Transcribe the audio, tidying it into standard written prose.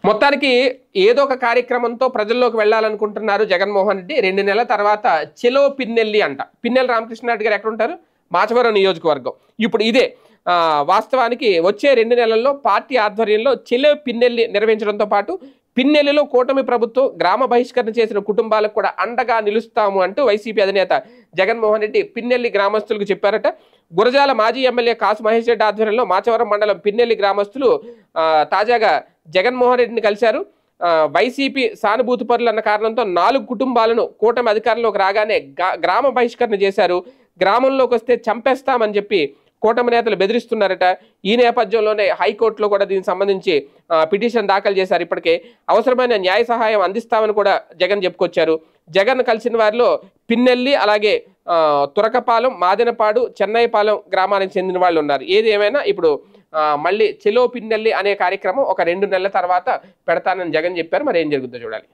మొత్తానికి ఏదో ఒక కార్యక్రమంతో ప్రజల్లోకి వెళ్ళాలనుకుంటున్నారు జగన్మోహన్ రెడ్డి. 2 నెలల తర్వాత చెలో పిన్నెల్లి అంట. పిన్నెల్లి రామకృష్ణారెడ్డి గారు ఎక్కడ ఉంటారు? మాచవరం నియోజకవర్గం. ఇప్పుడు ఇదే వాస్తవానికి వచ్చే 2 నెలల్లో పార్టీ ఆధ్వర్యంలో చెలో పిన్నెల్లి నిర్వహించడంతో పాటు పిన్నెల్లిలో కూటమి ప్రభుత్వం గ్రామ బహిష్కరణ చేసిన కుటుంబాలకు కూడా అండగా నిలుస్తాము అంటూ వైసీపీ అధినేత జగన్మోహన్ రెడ్డి పిన్నెల్లి గ్రామస్తులకు చెప్పారట. గురజాల మాజీ ఎమ్మెల్యే కాసు మహేష్ రెడ్డి ఆధ్వర్యంలో మాచవరం మండలం పిన్నెల్లి గ్రామస్తులు తాజాగా జగన్మోహన్ రెడ్డిని కలిశారు. వైసీపీ సానుభూతి పరులు అన్న కారణంతో 4 కుటుంబాలను కూటమి అధికారంలోకి రాగానే గ్రామ బహిష్కరణ చేశారు. గ్రామంలోకి వస్తే చంపేస్తామని చెప్పి కూటమి నేతలు బెదిరిస్తున్నారట. ఈ నేపథ్యంలోనే హైకోర్టులో కూడా దీనికి సంబంధించి పిటిషన్ దాఖలు చేశారు. ఇప్పటికే అవసరమైన న్యాయ సహాయం అందిస్తామని కూడా జగన్ చెప్పుకొచ్చారు. జగన్ కలిసిన వారిలో పిన్నెల్లి, అలాగే తురకపాలెం, మాదినపాడు, చెన్నైపాలెం గ్రామానికి చెందిన వాళ్ళు ఉన్నారు. ఏది ఏమైనా ఇప్పుడు మళ్ళీ చెలో పిన్నెల్లి అనే కార్యక్రమం ఒక 2 నెలల తర్వాత పెడతానని జగన్ చెప్పారు. మరి ఏం జరుగుతుందో చూడాలి.